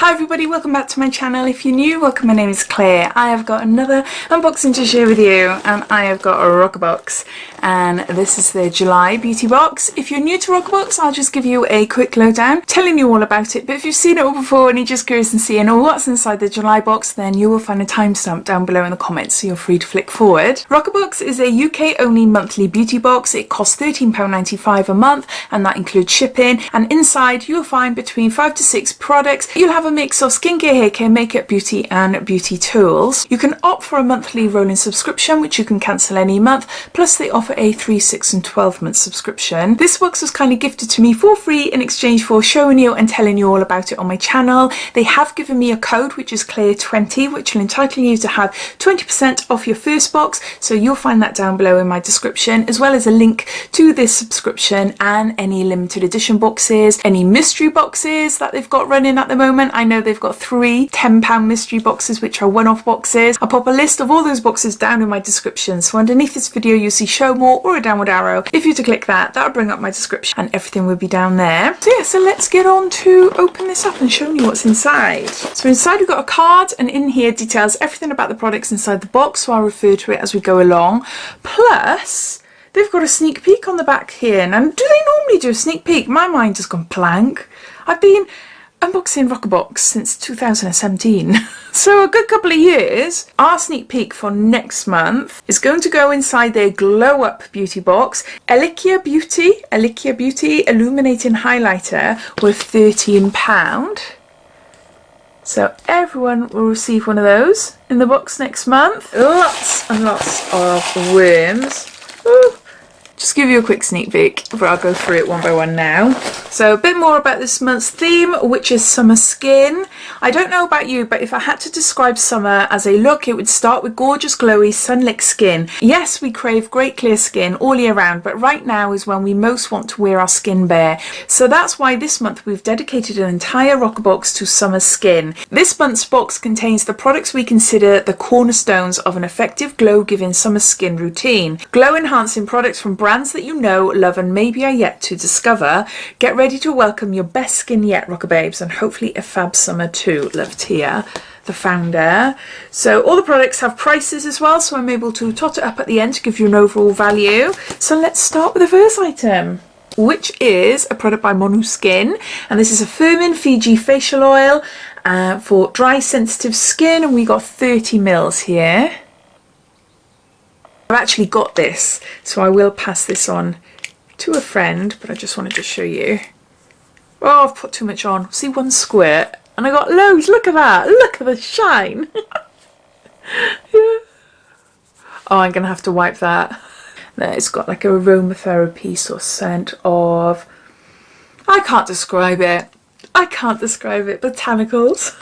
Hi everybody, welcome back to my channel. If you're new, welcome, my name is Claire. I have got another unboxing to share with you, and I have got a Roccabox, and this is the July beauty box. If you're new to Roccabox, I'll just give you a quick lowdown telling you all about it, but if you've seen it all before and you're just curious and seeing what's inside the July box, then you will find a timestamp down below in the comments, so you're free to flick forward. Roccabox is a UK only monthly beauty box. It costs £13.95 a month, and that includes shipping, and inside you'll find between 5 to 6 products. You'll have a mix of skincare, hair care, makeup, beauty and beauty tools. You can opt for a monthly rolling subscription which you can cancel any month, plus they offer a 3, 6 and 12 month subscription. This box was kind of gifted to me for free in exchange for showing you and telling you all about it on my channel. They have given me a code which is Claire20, which will entitle you to have 20% off your first box, so you'll find that down below in my description, as well as a link to this subscription and any limited edition boxes, any mystery boxes that they've got running at the moment. I know they've got 3 £10 mystery boxes which are one-off boxes. I'll pop a list of all those boxes down in my description, so underneath this video you'll see show more or a downward arrow. If you were to click that, that'll bring up my description and everything will be down there. So yeah, so let's get on to open this up and show you what's inside. So inside we've got a card, and in here details everything about the products inside the box, so I'll refer to it as we go along. Plus they've got a sneak peek on the back here. Now, do they normally do a sneak peek? My mind has gone blank. I've been unboxing Roccabox since 2017, so a good couple of years. Our sneak peek for next month is going to go inside their glow up beauty box. Elie Saab illuminating highlighter worth £13. So everyone will receive one of those in the box next month. Lots and lots of worms. Ooh. Just give you a quick sneak peek, but I'll go through it one by one now. So a bit more about this month's theme, which is summer skin. I don't know about you, but if I had to describe summer as a look, it would start with gorgeous, glowy, sun-licked skin. Yes, we crave great clear skin all year round, but right now is when we most want to wear our skin bare. So that's why this month we've dedicated an entire Roccabox to summer skin. This month's box contains the products we consider the cornerstones of an effective glow-giving summer skin routine. Glow-enhancing products from brands that you know, love and maybe are yet to discover. Get ready to welcome your best skin yet, Roccababes, and hopefully a fab summer too. Love, Tia, the founder. So all the products have prices as well, so I'm able to tot it up at the end to give you an overall value. So let's start with the first item, which is a product by Monu Skin, and this is a firming Fiji facial oil for dry sensitive skin, and we got 30 mils here. I've actually got this, so I will pass this on to a friend, but I just wanted to show you. Oh, I've put too much on. See, one squirt and I got loads. Look at that. Look at the shine. Yeah. Oh, I'm going to have to wipe that. There, it's got like a aromatherapy sort of scent of... I can't describe it. I can't describe it. Botanicals.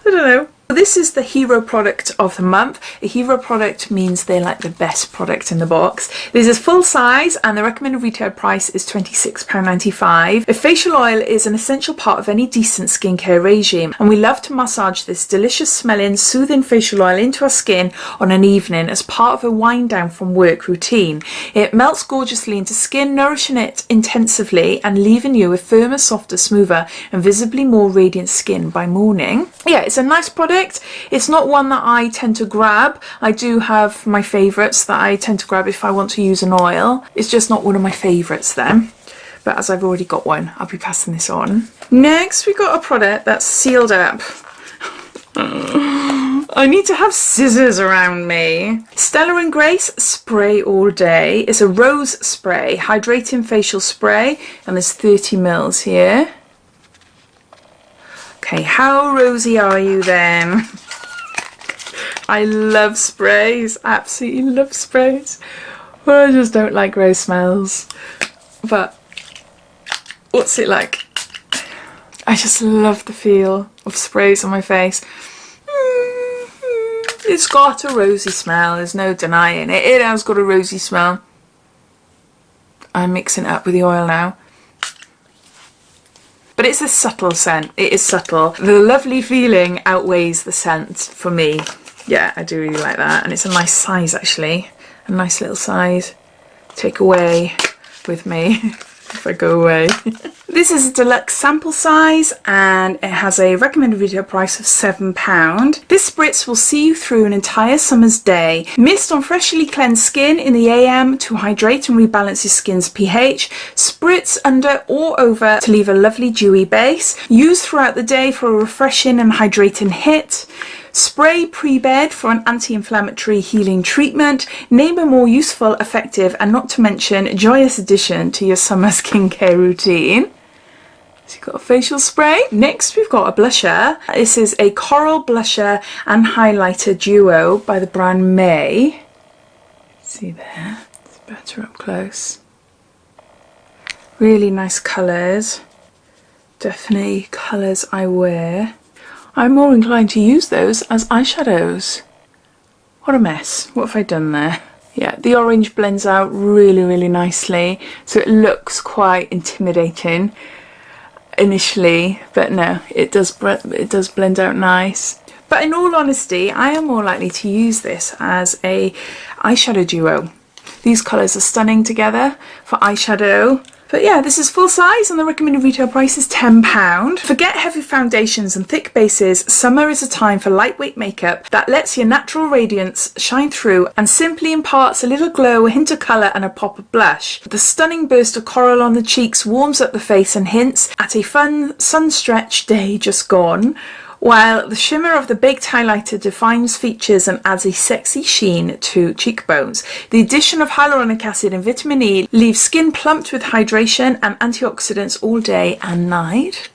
I don't know. This is the hero product of the month. A hero product means they're like the best product in the box. This is full size and the recommended retail price is £26.95. A facial oil is an essential part of any decent skincare regime, and we love to massage this delicious smelling, soothing facial oil into our skin on an evening as part of a wind down from work routine. It melts gorgeously into skin, nourishing it intensively and leaving you with firmer, softer, smoother and visibly more radiant skin by morning. Yeah, it's a nice product. It's not one that I tend to grab. I do have my favourites that I tend to grab if I want to use an oil. It's just not one of my favourites then. But as I've already got one, I'll be passing this on. Next, we got a product that's sealed up. I need to have scissors around me. Stella & Grace Spray All Day. It's a rose spray, hydrating facial spray, and there's 30 mils here. Okay, how rosy are you then? I love sprays, absolutely love sprays. Well, I just don't like rose smells. But what's it like? I just love the feel of sprays on my face. It's got a rosy smell, there's no denying it. It has got a rosy smell. I'm mixing it up with the oil now. But it's a subtle scent. It is subtle. The lovely feeling outweighs the scent for me. Yeah, I do really like that. And it's a nice size, actually. A nice little size. Take away with me. if I go away. This is a deluxe sample size and it has a recommended retail price of £7. This spritz will see you through an entire summer's day. Mist on freshly cleansed skin in the AM to hydrate and rebalance your skin's pH. Spritz under or over to leave a lovely dewy base. Use throughout the day for a refreshing and hydrating hit. Spray pre-bed for an anti-inflammatory healing treatment. Name a more useful, effective and not to mention joyous addition to your summer skincare routine. So you've got a facial spray. Next we've got a blusher. This is a coral blusher and highlighter duo by the brand May. See there, it's better up close. Really nice colours. Definitely colours I wear. I'm more inclined to use those as eyeshadows. What a mess. What have I done there? Yeah, the orange blends out really, really nicely. So it looks quite intimidating initially, but no, it does blend out nice. But in all honesty, I am more likely to use this as a eyeshadow duo. These colours are stunning together for eyeshadow. But yeah, this is full size and the recommended retail price is £10. Forget heavy foundations and thick bases. Summer is a time for lightweight makeup that lets your natural radiance shine through and simply imparts a little glow, a hint of colour and a pop of blush. The stunning burst of coral on the cheeks warms up the face and hints at a fun sun-stretched day just gone, while the shimmer of the baked highlighter defines features and adds a sexy sheen to cheekbones. The addition of hyaluronic acid and vitamin E leaves skin plumped with hydration and antioxidants all day and night.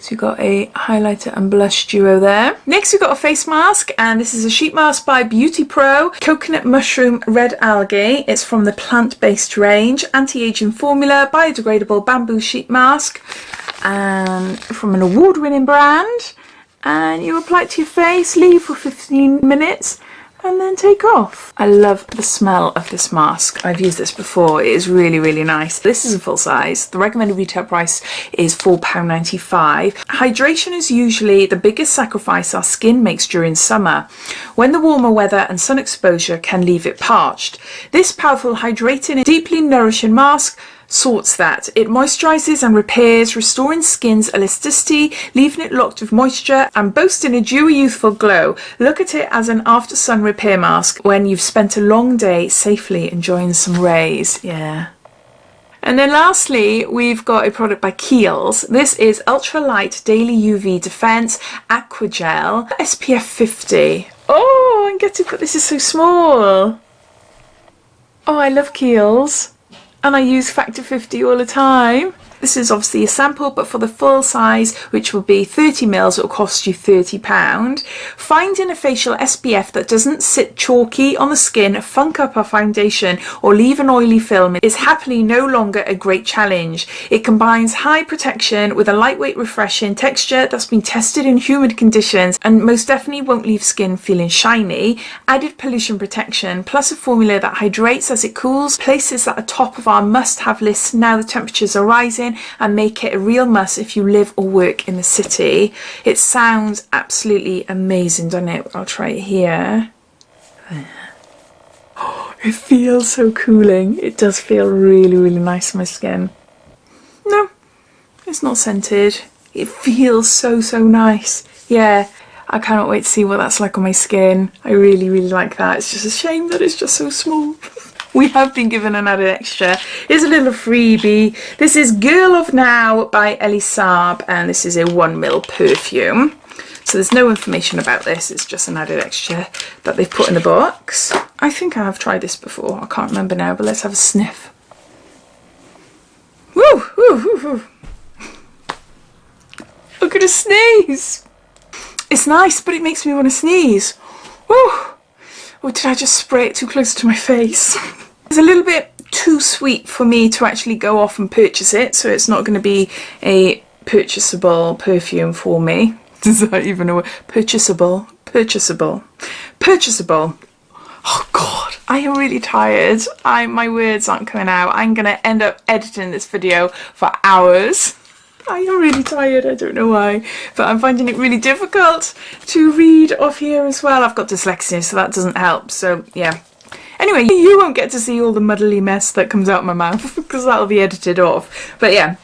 So you've got a highlighter and blush duo there. Next we've got a face mask, and this is a sheet mask by Beauty Pro. Coconut mushroom red algae. It's from the plant-based range. Anti-aging formula, biodegradable bamboo sheet mask, and from an award-winning brand. And you apply it to your face, leave for 15 minutes and then take off. I love the smell of this mask. I've used this before. It is really, really nice. This is a full size. The recommended retail price is £4.95. Hydration is usually the biggest sacrifice our skin makes during summer, when the warmer weather and sun exposure can leave it parched. This powerful, hydrating and deeply nourishing mask sorts that. It moisturizes and repairs, restoring skin's elasticity, leaving it locked with moisture and boasting a dewy, youthful glow. Look at it as an after sun repair mask when you've spent a long day safely enjoying some rays. Yeah. And then lastly, we've got a product by Kiehls. This is Ultralight Daily UV Defense Aqua Gel SPF 50. Oh, I'm getting, but this is so small. Oh, I love Kiehls. And I use Factor 50 all the time. This is obviously a sample, but for the full size, which will be 30ml, it will cost you £30. Finding a facial SPF that doesn't sit chalky on the skin, funk up our foundation, or leave an oily film is happily no longer a great challenge. It combines high protection with a lightweight, refreshing texture that's been tested in humid conditions and most definitely won't leave skin feeling shiny. Added pollution protection, plus a formula that hydrates as it cools, places at the top of our must-have list now the temperatures are rising, and make it a real must if you live or work in the city. It sounds absolutely amazing, doesn't it? I'll try it here. Oh, it feels so cooling. It does feel really, really nice on my skin. No, it's not scented. It feels so, so nice. Yeah, I cannot wait to see what that's like on my skin. I really, really like that. It's just a shame that it's just so small. We have been given an added extra. Here's a little freebie. This is Girl of Now by Elie Saab, and this is a 1ml perfume. So there's no information about this. It's just an added extra that they've put in the box. I think I have tried this before. I can't remember now, but let's have a sniff. Woo! Woo! Woo! Woo! I'm gonna sneeze. It's nice, but it makes me want to sneeze. Woo! Or did I just spray it too close to my face? It's a little bit too sweet for me to actually go off and purchase it, so it's not going to be a purchasable perfume for me. Does that even know? Purchasable. Oh God, I am really tired. My words aren't coming out. I'm going to end up editing this video for hours. I am really tired, I don't know why, but I'm finding it really difficult to read off here as well. I've got dyslexia, so that doesn't help, so yeah. Anyway, you won't get to see all the muddly mess that comes out of my mouth because that'll be edited off. But yeah,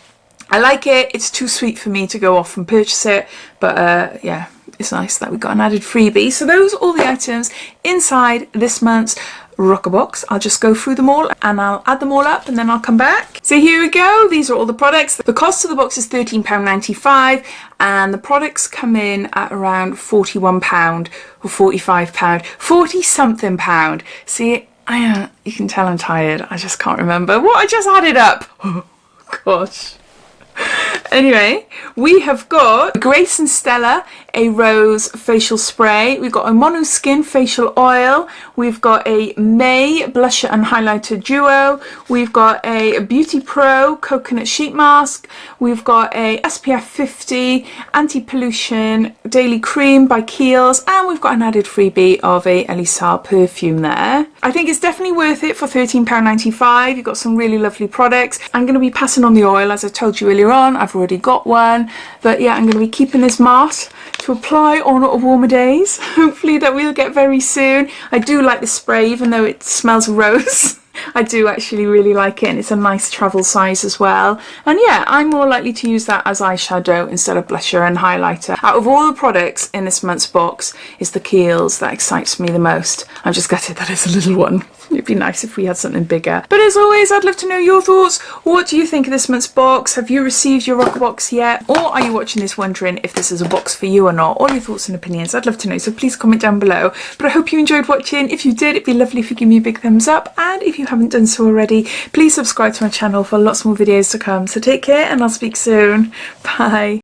I like it. It's too sweet for me to go off and purchase it. But yeah, it's nice that we got an added freebie. So those are all the items inside this month's Roccabox. I'll just go through them all and I'll add them all up and then I'll come back. So here we go. These are all the products. The cost of the box is £13.95 and the products come in at around £41 or £45, 40 something pound. See, you can tell I'm tired. I just can't remember what I just added up. Oh gosh. Anyway, we have got Grace and Stella, a rose facial spray. We've got a Mono Skin facial oil. We've got a May blusher and highlighter duo. We've got a Beauty Pro coconut sheet mask. We've got a SPF 50 anti-pollution daily cream by Kiehls, and we've got an added freebie of a Elie Saab perfume there. I think it's definitely worth it for £13.95. You've got some really lovely products. I'm going to be passing on the oil, as I told you earlier on. I've already got one, but yeah, I'm going to be keeping this mask to apply on warmer days. Hopefully that we'll get very soon. I do like the spray, even though it smells of rose. I do actually really like it, and it's a nice travel size as well. And yeah, I'm more likely to use that as eyeshadow instead of blusher and highlighter. Out of all the products in this month's box, is the Kiehls that excites me the most. I'm just gutted that it's a little one. It'd be nice if we had something bigger. But as always, I'd love to know your thoughts. What do you think of this month's box? Have you received your Roccabox yet? Or are you watching this wondering if this is a box for you or not? All your thoughts and opinions, I'd love to know. So please comment down below. But I hope you enjoyed watching. If you did, it'd be lovely if you give me a big thumbs up. And if you haven't done so already, please subscribe to my channel for lots more videos to come. So take care and I'll speak soon. Bye.